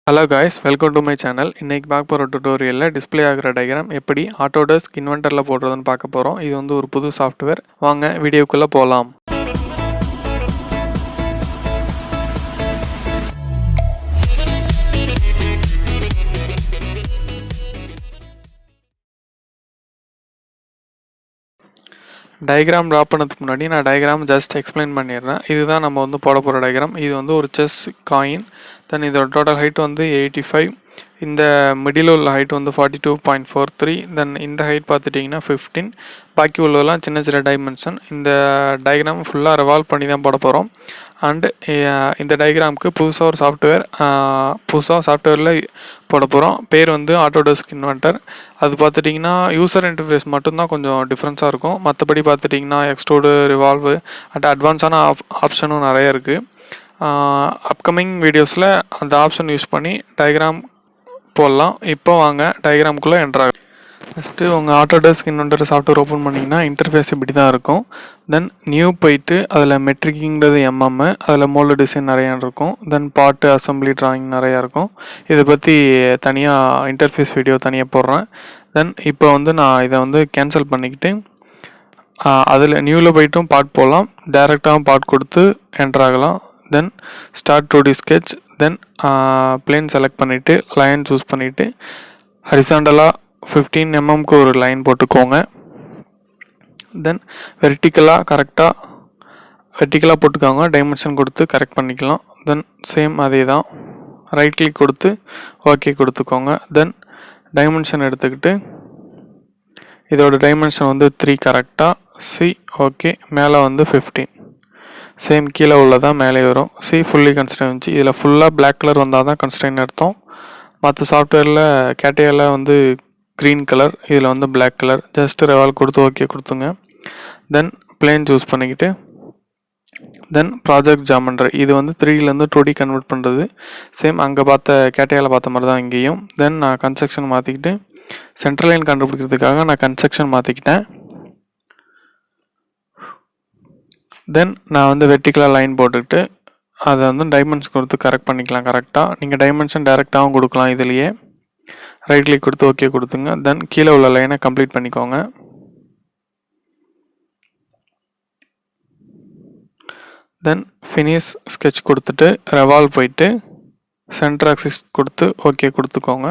Hello guys, welcome to my channel. இன்னைக்கு பார்க்க போற டுட்டோரியல்ல டிஸ்ப்ளே ஆகிற டயகிராம் எப்படி ஆட்டோடெஸ்க் இன்வென்டர்ல போடுறதுன்னு பார்க்க போறோம். இது வந்து ஒரு புது சாஃப்ட்வேர். வாங்க வீடியோக்குள்ள போலாம். டயகிராம் டிரா பண்ணதுக்கு முன்னாடி நான் டயகிராம் ஜஸ்ட் எக்ஸ்பிளைன் பண்ணிடுறேன். இதுதான் நம்ம வந்து போட போகிற டயகிராம். இது வந்து ஒரு செஸ் காயின். தென் இதோட டோட்டல் ஹைட் வந்து 85. இந்த மிடில் உள்ள ஹைட் வந்து 42.43. தென் இந்த ஹைட் பார்த்துட்டிங்கன்னா 15. பாக்கி உள்ளதெல்லாம் சின்ன சின்ன டைமென்ஷன். இந்த டயகிராம் ஃபுல்லாக ரெவால்வ் பண்ணி தான் போட போகிறோம். அண்டு இந்த டயகிராமுக்கு புதுசாக ஒரு சாஃப்ட்வேரில் போட போகிறோம். பேர் வந்து ஆட்டோடெஸ்க் இன்வென்டர். அது பார்த்துட்டிங்கன்னா யூசர் இன்டர்ஃபேஸ் மட்டும்தான் கொஞ்சம் டிஃப்ரென்ஸாக இருக்கும். மற்றபடி பார்த்துட்டிங்கன்னா எக்ஸ்ட்ரூடு, ரிவால்வு அண்ட் அட்வான்ஸான ஆப்ஷனும் நிறைய இருக்குது. அப்கமிங் வீடியோஸில் அந்த ஆப்ஷன் யூஸ் பண்ணி டயகிராம் போடலாம். இப்போ வாங்க டயகிராமுக்குள்ளே என்ட்ராகும். ஃபஸ்ட்டு உங்கள் ஆட்டோடெஸ்க் இன்வென்டர் சாஃப்ட்வேர் ஓப்பன் பண்ணிங்கன்னா இன்டர்ஃபேஸ் இப்படி தான் இருக்கும். தென் நியூ போயிட்டு அதில் மெட்ரிக்கிங்கிறது அதில் மோல்டு டிசைன் நிறையா இருக்கும். தென் பாட்டு, அசம்பிளி, டிராயிங் நிறையா இருக்கும். இதை பற்றி தனியாக இன்டர்ஃபேஸ் வீடியோ தனியாக போடுறேன். தென் இப்போ வந்து நான் இதை வந்து கேன்சல் பண்ணிக்கிட்டு அதில் நியூவில் போய்ட்டும் பாட் போடலாம், டைரெக்டாகவும் பாட் கொடுத்து என்ட்ராகலாம். Then start 2D sketch. Then plane select பண்ணிவிட்டு லைன் சூஸ் பண்ணிவிட்டு ஹரிசாண்டலாக 15 mm ஒரு லைன் போட்டுக்கோங்க. தென் வெர்டிக்கலாக போட்டுக்கோங்க. டைமென்ஷன் கொடுத்து கரெக்ட் பண்ணிக்கலாம். தென் சேம் அதே தான் ரைட் கிளிக் கொடுத்து ஓகே கொடுத்துக்கோங்க. தென் டைமென்ஷன் எடுத்துக்கிட்டு இதோட டைமென்ஷன் வந்து 3 கரெக்டாக ஓகே. மேலே வந்து 15. சேம் கீழே உள்ளதான் மேலே வரும். ஃபுல்லி கன்ஸ்ட்ரெயின் வந்துச்சு. இதில் ஃபுல்லாக பிளாக் கலர் வந்தால் தான் கன்ஸ்ட்ரெயின் அர்த்தம். மற்ற சாஃப்ட்வேரில் கேட்டியாவில் வந்து க்ரீன் கலர், இதில் வந்து பிளாக் கலர். ஜஸ்ட் ரெவால் கொடுத்து ஓகே கொடுத்துங்க. தென் பிளேன் சூஸ் பண்ணிக்கிட்டு தென் ப்ராஜெக்ட் ஜாமெண்ட்ரி. இது வந்து 3Dலேருந்து 2D கன்வெர்ட் பண்ணுறது. சேம் அங்கே கேட்டியாவில் பார்த்த மாதிரி தான் இங்கேயும். தென் நான் கன்ஸ்ட்ரக்ஷன் மாற்றிக்கிட்டு சென்ட்ரல் லைன் கண்டுபிடிக்கிறதுக்காக நான் கன்ஸ்ட்ரக்ஷன் மாற்றிக்கிட்டேன். தென் நான் வந்து வெர்டிக்கலாக லைன் போட்டுக்கிட்டு அதை வந்து டைமென்ஷன் கொடுத்து கரெக்ட் பண்ணிக்கலாம். கரெக்டாக நீங்கள் டைமென்ஷன் டைரெக்டாகவும் கொடுக்கலாம். இதுலேயே ரைட் கிளிக் கொடுத்து ஓகே கொடுத்துங்க. தென் கீழே உள்ள லைனை கம்ப்ளீட் பண்ணிக்கோங்க. தென் ஃபினிஷ் ஸ்கெட்ச் கொடுத்துட்டு ரெவால்வ் போயிட்டு சென்டர் ஆக்சிஸ் கொடுத்து ஓகே கொடுத்துக்கோங்க.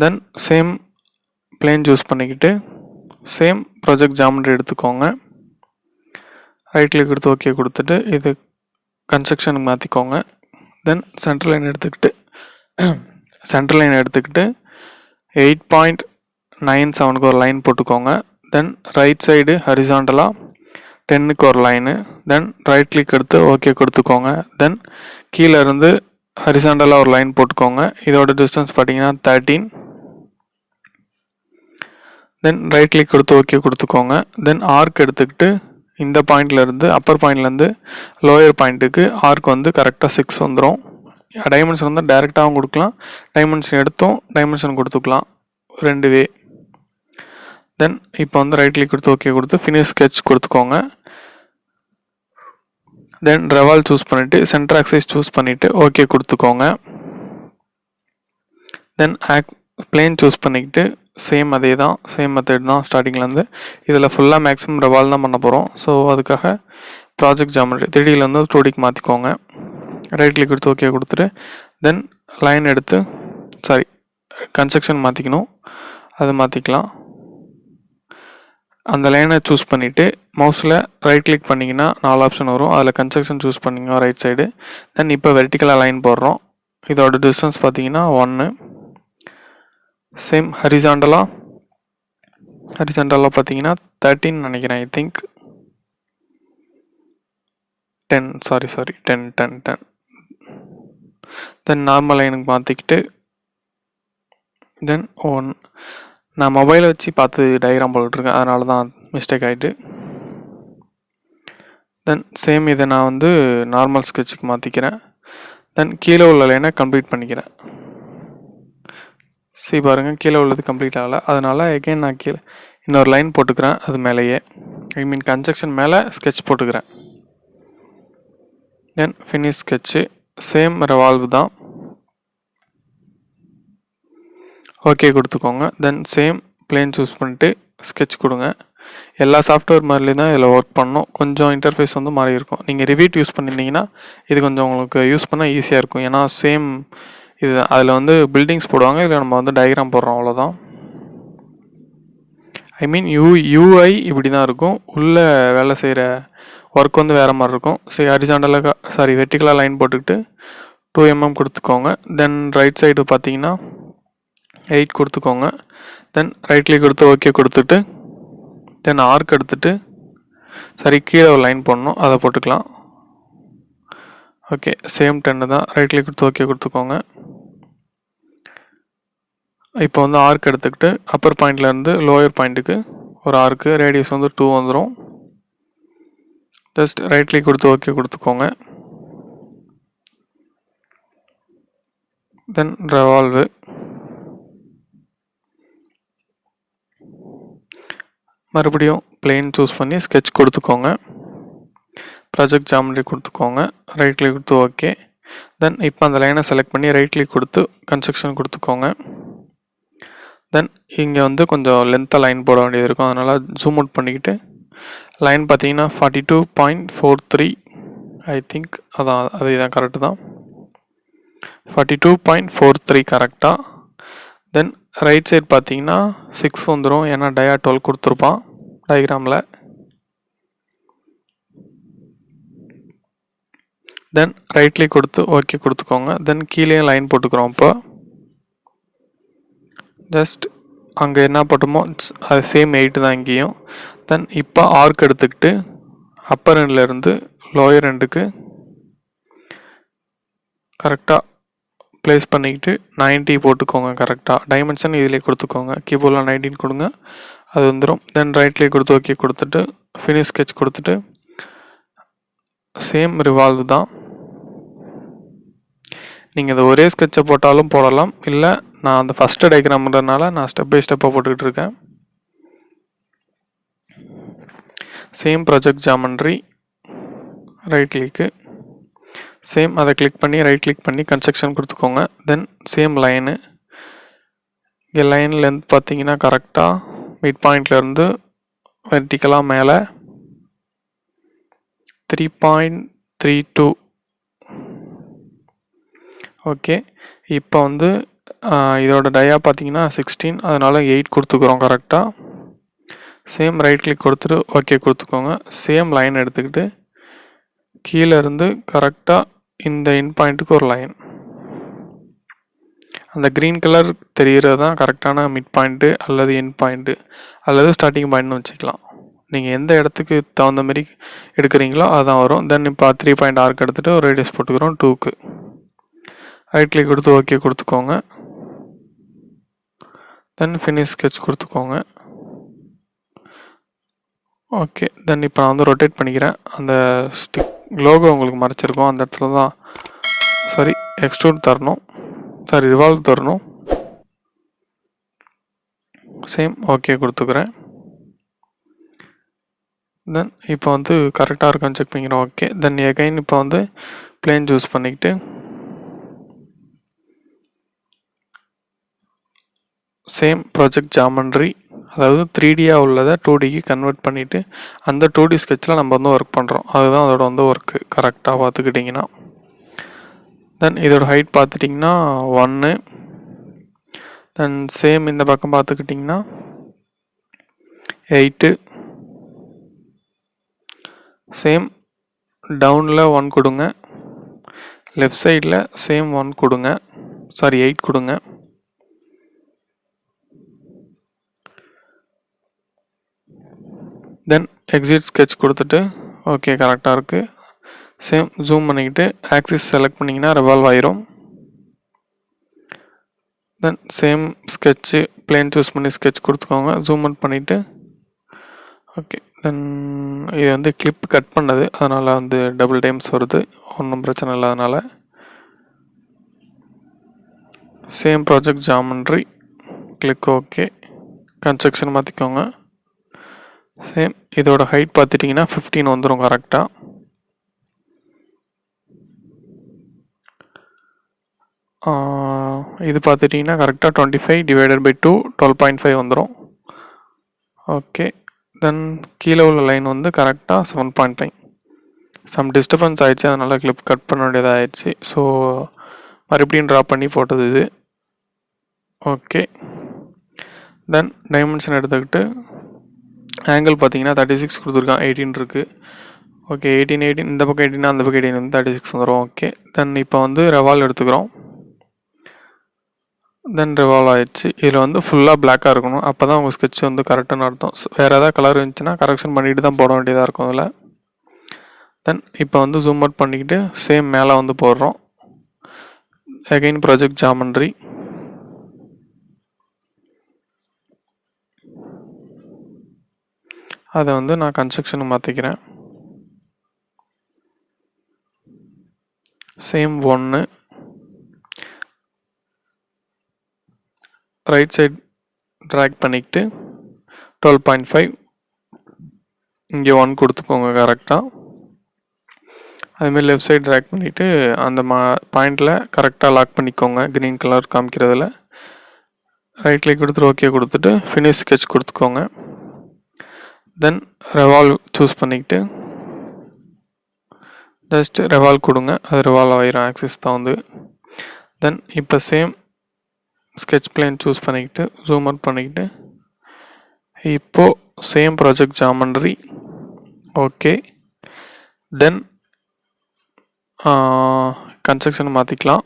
தென் சேம் பிளேன் சூஸ் பண்ணிக்கிட்டு சேம் ப்ராஜெக்ட் ஜாமெண்ட்ரி எடுத்துக்கோங்க. ரைட் கிளிக் கொடுத்து ஓகே கொடுத்துட்டு இது கன்ஸ்ட்ரக்ஷனுக்கு மாற்றிக்கோங்க. தென் சென்டர் லைன் எடுத்துக்கிட்டு 8.97க்கு ஒரு லைன் போட்டுக்கோங்க. தென் ரைட் சைடு ஹரிசாண்டலாக 10க்கு ஒரு லைனு. தென் ரைட் கிளிக் எடுத்து ஓகே கொடுத்துக்கோங்க. தென் கீழே இருந்து ஹரிசாண்டலாக ஒரு லைன் போட்டுக்கோங்க. இதோட டிஸ்டன்ஸ் பார்த்தீங்கன்னா 13. தென் ரைட் கிளிக் கொடுத்து ஓகே கொடுத்துக்கோங்க. தென் ஆர்க் எடுத்துக்கிட்டு இந்த பாயிண்ட்லேருந்து அப்பர் பாயிண்ட்லேருந்து லோயர் பாயிண்ட்டுக்கு ஆர்க் வந்து கரெக்டாக 6 வந்துடும். டைமென்ஷன் வந்து டைரெக்டாகவும் கொடுக்கலாம், டைமென்ஷன் எடுத்தும் டைமென்ஷன் கொடுத்துக்கலாம், 2 வே. தென் இப்போ வந்து ரைட் கிளிக் கொடுத்து ஓகே கொடுத்து ஃபினிஷ் ஸ்கெட்ச் கொடுத்துக்கோங்க. தென் ரெவால் சூஸ் பண்ணிவிட்டு சென்டர் ஆக்சிஸ் சூஸ் பண்ணிவிட்டு ஓகே கொடுத்துக்கோங்க. தென் பிளேன் சூஸ் பண்ணிக்கிட்டு சேம் அதே தான், சேம் மெத்தட் தான் ஸ்டார்டிங்லேருந்து. இதில் ஃபுல்லாக மேக்ஸிமம் ரெவால் தான் பண்ண போகிறோம். ஸோ அதுக்காக ப்ராஜெக்ட் ஜாமெண்ட்ரி 3Dலேருந்து 2Dக்கு மாற்றிக்கோங்க. ரைட் கிளிக் கொடுத்து ஓகே கொடுத்துட்டு தென் லைன் எடுத்து கன்ஸ்ட்ரக்ஷன் மாற்றிக்கணும், அது மாற்றிக்கலாம். அந்த லைனை சூஸ் பண்ணிவிட்டு மவுஸில் ரைட் கிளிக் பண்ணிங்கன்னா 4 ஆப்ஷன் வரும். அதில் கன்ஸ்ட்ரக்ஷன் சூஸ் பண்ணிங்க ரைட் சைடு. தென் இப்போ வெர்டிக்கலாக லைன் போடுறோம். இதோட டிஸ்டன்ஸ் பார்த்தீங்கன்னா 1. சேம் ஹரிசாண்டலாக பார்த்தீங்கன்னா 13 நினைக்கிறேன். I think 10. தென் நார்மல் லைனுக்கு மாற்றிக்கிட்டு தென் 1. நான் மொபைலை வச்சு பார்த்து டயக்ராம் போட்டுருக்கேன், அதனால தான் மிஸ்டேக் ஆகிட்டு. தென் சேம் இதை நான் வந்து நார்மல் ஸ்கெட்சுக்கு மாற்றிக்கிறேன். தென் கீழே உள்ள லைனை கம்ப்ளீட் பண்ணிக்கிறேன். பாருங்கள், கீழே உள்ளது கம்ப்ளீட் ஆகலை. அதனால் எகைன் நான் கீழே இன்னொரு லைன் போட்டுக்கிறேன். அது மேலேயே கன்ஸ்ட்ரக்ஷன் மேலே ஸ்கெட்ச் போட்டுக்கிறேன். தென் ஃபினிஷ் ஸ்கெட்சு சேம் ரெவால்வ் தான். ஓகே கொடுத்துக்கோங்க. தென் சேம் பிளேன் சூஸ் பண்ணிட்டு ஸ்கெட்ச் கொடுங்க. எல்லா சாஃப்ட்வேர் மாதிரிலையும் தான் இதில் ஒர்க் பண்ணணும். கொஞ்சம் இன்டர்ஃபேஸ் வந்து மாறி இருக்கும். நீங்கள் ரிவீட் யூஸ் பண்ணியிருந்தீங்கன்னா இது கொஞ்சம் உங்களுக்கு யூஸ் பண்ண ஈஸியாக இருக்கும். ஏன்னா சேம் இது அதில் வந்து பில்டிங்ஸ் போடுவாங்க, இதில் நம்ம வந்து டயக்ராம் போடுறோம், அவ்வளோதான். ஐ மீன் யூஐ இப்படி தான் இருக்கும். உள்ளே வேலை செய்கிற ஒர்க் வந்து வேறு மாதிரி இருக்கும். சரி, ஹரிசாண்டலாக வெர்டிக்கலாக லைன் போட்டுக்கிட்டு 2 mm கொடுத்துக்கோங்க. தென் ரைட் சைடு பார்த்தீங்கன்னா 8 கொடுத்துக்கோங்க. தென் ரைட் கிளிக் கொடுத்து ஓகே கொடுத்துட்டு தென் ஆர்க் எடுத்துட்டு கீழே ஒரு லைன் போடணும், அதை போட்டுக்கலாம். ஓகே, சேம் 10 தான். ரைட் கிளிக் கொடுத்து ஓகே கொடுத்துக்கோங்க. இப்போ வந்து ஆர்க் எடுத்துக்கிட்டு அப்பர் பாயிண்ட்லேருந்து லோயர் பாயிண்ட்டுக்கு ஒரு ஆர்க்கு, ரேடியஸ் வந்து 2 வந்துடும். ஜஸ்ட் ரைட் கிளிக் கொடுத்து ஓகே கொடுத்துக்கோங்க. தென் ரெவால்வு, மறுபடியும் பிளேன் சூஸ் பண்ணி ஸ்கெட்ச் கொடுத்துக்கோங்க. ப்ராஜெக்ட் ஜாமெட்ரி கொடுத்துக்கோங்க. ரைட் கிளிக் கொடுத்து ஓகே. தென் இப்போ அந்த லைனை செலக்ட் பண்ணி ரைட் கிளிக் கொடுத்து கன்ஸ்ட்ரக்ஷன் கொடுத்துக்கோங்க. தென் இங்கே வந்து கொஞ்சம் லென்த்தாக லைன் போட வேண்டியது இருக்கும், அதனால் ஜூம் அவுட் பண்ணிக்கிட்டு லைன் பார்த்தீங்கன்னா 42.43 ஐ திங்க் அதுதான் கரெக்டு தான். 42.43 கரெக்டாக. தென் ரைட் சைட் பார்த்தீங்கன்னா 6 வந்துடும், ஏன்னா டயா 12 கொடுத்துருப்பான் டயக்ராமில். தென் ரைட் கிளிக் கொடுத்து ஓகே கொடுத்துக்கோங்க. தென் கீழே லைன் போட்டுக்கிறோம். இப்போ ஜஸ்ட் அங்கே என்ன போட்டோமோ அது சேம் 8 தான் இங்கேயும். தென் இப்போ ஆர்க் எடுத்துக்கிட்டு அப்பர் எண்ட்லேருந்து லோயர் எண்டுக்கு கரெக்டாக ப்ளேஸ் பண்ணிக்கிட்டு 90 போட்டுக்கோங்க. கரெக்டாக டைமென்ஷன் இதிலே கொடுத்துக்கோங்க. கீபோர்டில் 19 கொடுங்க, அது வந்துடும். தென் ரைட் கிளிக் கொடுத்து ஓகே கொடுத்துட்டு ஃபினிஷ் ஸ்கெட்ச் கொடுத்துட்டு சேம் ரிவால்வ் தான். நீங்கள் இந்த ஒரே ஸ்கெட்சை போட்டாலும் போடலாம், இல்லை நான் அந்த ஃபஸ்ட்டு டயக்ராம்ன்றதுனால நான் ஸ்டெப் பை ஸ்டெப்பாக போட்டுக்கிட்டு இருக்கேன். சேம் ப்ராஜெக்ட் ஜாமெட்ரி, ரைட் கிளிக்கு, சேம் அதை கிளிக் பண்ணி ரைட் கிளிக் பண்ணி கன்ஸ்ட்ரக்ஷன் கொடுத்துக்கோங்க. தென் சேம் லைனு, இங்கே லைன் லென்த் பார்த்தீங்கன்னா கரெக்டாக மிட் பாயிண்ட்லேருந்து வெர்டிக்கலாக மேலே 3.32. ஓகே, இப்போ வந்து இதோட டயா பார்த்தீங்கன்னா 16, அதனால் 8 கொடுத்துக்குறோம் கரெக்டாக. சேம் ரைட் கிளிக் கொடுத்துட்டு ஓகே கொடுத்துக்கோங்க. சேம் லைன் எடுத்துக்கிட்டு கீழே இருந்து கரெக்டாக இந்த இன் பாயிண்ட்டுக்கு ஒரு லைன், அந்த க்ரீன் கலர் தெரிகிறது தான் கரெக்டான மிட் பாயிண்ட்டு அல்லது என் பாயிண்ட்டு அல்லது ஸ்டார்டிங் பாயிண்ட்னு வச்சுக்கலாம். நீங்கள் எந்த இடத்துக்கு தகுந்த மாதிரி எடுக்கிறீங்களோ அதுதான் வரும். தென் இப்போ 3 பாயிண்ட் ஆர்க் எடுத்துகிட்டு ஒரு ரேடியஸ் போட்டுக்கிறோம் 2க்கு. ரைட் கிளிக் கொடுத்து ஓகே கொடுத்துக்கோங்க. தென் ஃபினிஷ் ஸ்கெட்ச் கொடுத்துக்கோங்க. ஓகே, தென் இப்போ நான் வந்து ரொட்டேட் பண்ணிக்கிறேன். அந்த லோகோ உங்களுக்கு மறைச்சிருக்கோம், அந்த இடத்துல தான் எக்ஸ்ட்ரூட் தரணும், ரிவால்வ் தரணும். சேம் ஓகே கொடுத்துக்கிறேன். தென் இப்போ வந்து கரெக்டாக இருக்கான்னு செக் பண்ணிக்கிறோம். ஓகே, தென் எகைன் இப்போ வந்து பிளேன் சூஸ் பண்ணிக்கிட்டு சேம் ப்ராஜெக்ட் ஜாமெட்ரி, அதாவது 3Dயாக உள்ளதை 2Dக்கு கன்வெர்ட் பண்ணிவிட்டு அந்த 2D ஸ்கெட்சில் நம்ம வந்து ஒர்க் பண்ணுறோம். அதுதான் அதோட வந்து ஒர்க்கு கரெக்டாக பார்த்துக்கிட்டிங்கன்னா. தென் இதோட ஹைட் பார்த்துட்டிங்கன்னா 1. தென் சேம் இந்த பக்கம் பார்த்துக்கிட்டிங்கன்னா 8. சேம் டவுனில் 1 கொடுங்க, லெஃப்ட் சைடில் சேம் 1 கொடுங்க, 8 கொடுங்க. தென் எக்ஸிட் ஸ்கெட்ச் கொடுத்துட்டு ஓகே கரெக்டாக இருக்குது. சேம் ஜூம் பண்ணிக்கிட்டு ஆக்சிஸ் செலக்ட் பண்ணிங்கன்னா ரிவால்வ் ஆயிரும். Then same sketch plane choose பண்ணி ஸ்கெட்ச் கொடுத்துக்கோங்க. ஜூம் அவுட் பண்ணிவிட்டு ஓகே. தென் இது வந்து கிளிப் கட் பண்ணது, அதனால் வந்து டபுள் டைம்ஸ் வருது, ஒன்றும் பிரச்சனை இல்லை. அதனால் same project geometry, click okay, construction மாற்றிக்கோங்க. சேம் இதோட ஹைட் பார்த்துட்டிங்கன்னா 15 வந்துடும் கரெக்டாக. இது பார்த்துட்டிங்கன்னா கரெக்டாக 25 டிவைடட் பை 2 12.5 வந்துடும். ஓகே, தென் கீழே உள்ள லைன் வந்து கரெக்டாக 7.5. சம் டிஸ்டர்பன்ஸ் ஆயிடுச்சு, அதனால் கிளிப் கட் பண்ண வேண்டியதாக ஆயிடுச்சு. ஸோ மறுபடியும் ட்ரா பண்ணி போட்டது இது. ஓகே, தென் டைமென்ஷன் எடுத்துக்கிட்டு ஆங்கிள் பார்த்தீங்கன்னா 36 கொடுத்துருக்கான், 18 இருக்குது. ஓகே, 18 இந்த பக்கம் 18 அந்த பக்கம் 18 வந்து 36 வந்துடும். ஓகே, தென் இப்போ வந்து ரெவால்வ் எடுத்துக்கிறோம். தென் ரிவால்வ் ஆயிடுச்சு. இதில் வந்து ஃபுல்லாக பிளாக்காக இருக்கணும், அப்போ தான் உங்கள் ஸ்கெட்ச் வந்து கரெக்டான அர்த்தம். வேறு ஏதாவது கலர் இருந்துச்சுன்னா கரெக்ஷன் பண்ணிட்டு தான் போட வேண்டியதாக இருக்கும் அதில். தென் இப்போ வந்து ஜூம் அவுட் பண்ணிக்கிட்டு சேம் மேலே வந்து போடுறோம். Again project geometry. அதை வந்து நான் கன்ஸ்ட்ரக்ஷன் மாற்றிக்கிறேன். சேம் 1 ரைட் சைட் ட்ராக் பண்ணிக்கிட்டு 12.5 இங்கே 1 கொடுத்துக்கோங்க கரெக்டாக. அதுமாரி லெஃப்ட் சைட் ட்ராக் பண்ணிவிட்டு அந்த பாயிண்டில் கரெக்டாக லாக் பண்ணிக்கோங்க க்ரீன் கலர் காமிக்கிறதுல. ரைட் கிளிக் கொடுத்துட்டு ஓகே கொடுத்துட்டு ஃபினிஷ் ஸ்கெட்ச் கொடுத்துக்கோங்க. தென் ரெவால்வ் சூஸ் பண்ணிக்கிட்டு ஜஸ்ட் ரெவால்வ் கொடுங்க, அது ரெவால்வ் ஆயிரும், ஆக்சிஸ் தான் வந்து. தென் இப்போ சேம் ஸ்கெட்ச் பிளேன் சூஸ் பண்ணிக்கிட்டு ஜூம் அவுட் பண்ணிக்கிட்டு இப்போது சேம் ப்ராஜெக்ட் ஜாமெண்ட்ரி. ஓகே, தென் கன்ஸ்ட்ரக்ஷன் மாற்றிக்கலாம்.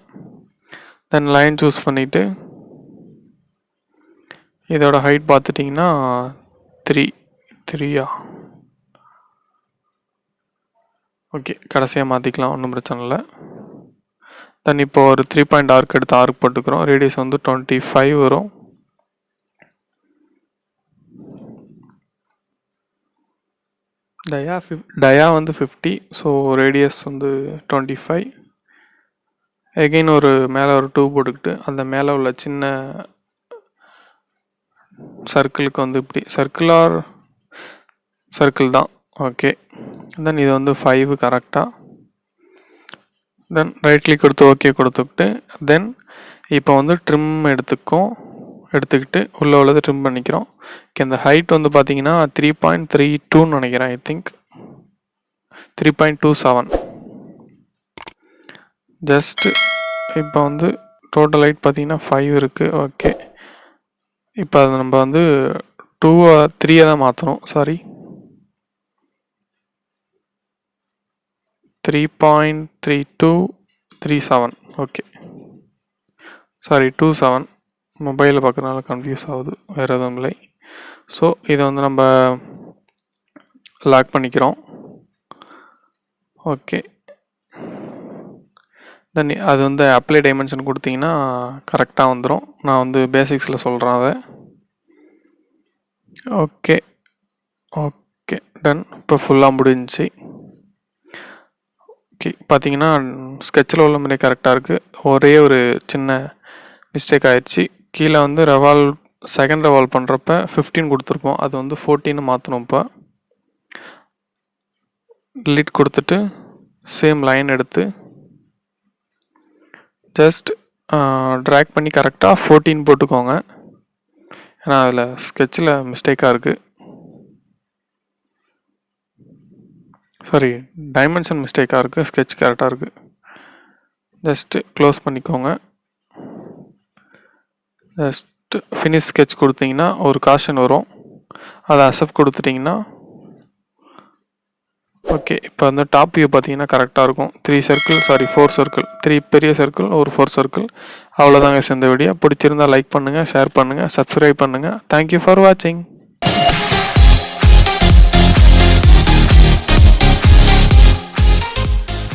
தென் லைன் சூஸ் பண்ணிவிட்டு இதோட ஹைட் பார்த்துட்டிங்கன்னா 3 ஓகே, கடைசியாக மாற்றிக்கலாம், ஒன்றும் பிரச்சனை இல்லை. தென் இப்போ ஒரு 3 பாயிண்ட் ஆர்க் எடுத்து ஆர்க் போட்டுக்கிறோம். ரேடியஸ் வந்து 25 வரும். டயா வந்து 50, ஸோ ரேடியஸ் வந்து 25. எகெயின் ஒரு மேலே ஒரு 2 போட்டுக்கிட்டு அந்த மேலே உள்ள சின்ன சர்க்கிளுக்கு வந்து இப்படி சர்க்கிள் தான். ஓகே, தென் இது வந்து 5 கரெக்டாக. தென் ரைட் கிளிக் கொடுத்து ஓகே கொடுத்துக்கிட்டு தென் இப்போ வந்து ட்ரிம் எடுத்துக்கிட்டு உள்ளே உள்ளது ட்ரிம் பண்ணிக்கிறோம். இந்த ஹைட் வந்து பார்த்தீங்கன்னா 3.32ன்னு நினைக்கிறேன், ஐ திங்க் 3.27. ஜஸ்ட் இப்போ வந்து டோட்டல் ஹைட் பார்த்தீங்கன்னா 5 இருக்குது. ஓகே, இப்போ அதை நம்ம வந்து 3 தான் மாற்றணும். சாரி, 3.3237. Okay, sorry 27. மொபைலில் பார்க்குறதுனால கன்ஃபியூஸ் ஆகுது, வேறு எதுவும் இல்லை. ஸோ இதை வந்து நம்ம லாக் பண்ணிக்கிறோம். ஓகே, தென் அது வந்து அப்ளை டைமென்ஷன் கொடுத்தீங்கன்னா கரெக்டாக வந்துடும். நான் வந்து பேசிக்ஸில் சொல்கிறேன் அதை. Okay okay done. இப்போ ஃபுல்லாக முடிஞ்சிச்சு. ஓகே, பார்த்தீங்கன்னா ஸ்கெட்சில் உள்ள மாதிரி கரெக்டாக இருக்குது. ஒரே ஒரு சின்ன மிஸ்டேக் ஆயிடுச்சு. கீழே வந்து செகண்ட் ரெவால்வ் பண்ணுறப்ப 15 கொடுத்துருப்போம், அது வந்து 14 மாற்றணும். இப்போ டிலீட் கொடுத்துட்டு சேம் லைன் எடுத்து ஜஸ்ட் ட்ராக் பண்ணி கரெக்டாக 14 போட்டுக்கோங்க. ஏன்னா அதில் ஸ்கெட்சில் மிஸ்டேக்காக இருக்குது. சாரி, டைமென்ஷன் மிஸ்டேக்காக இருக்குது, ஸ்கெட்ச் கரெக்டாக இருக்குது. ஜஸ்ட்டு க்ளோஸ் பண்ணிக்கோங்க. ஜஸ்ட் ஃபினிஷ் ஸ்கெட்ச் கொடுத்தீங்கன்னா ஒரு காஷன் வரும், அதை அக்செப்ட் கொடுத்துட்டிங்கன்னா ஓகே. இப்போ வந்து டாப் வியூ பார்த்தீங்கன்னா கரெக்டாக இருக்கும். 4 சர்க்கிள், 3 பெரிய சர்க்கிள், ஒரு 4 சர்க்கிள். அவ்வளோதாங்க இந்த வீடியோ. பிடிச்சிருந்தால் லைக் பண்ணுங்கள், ஷேர் பண்ணுங்கள், சப்ஸ்கிரைப் பண்ணுங்கள். தேங்க்யூ ஃபார் வாட்சிங்.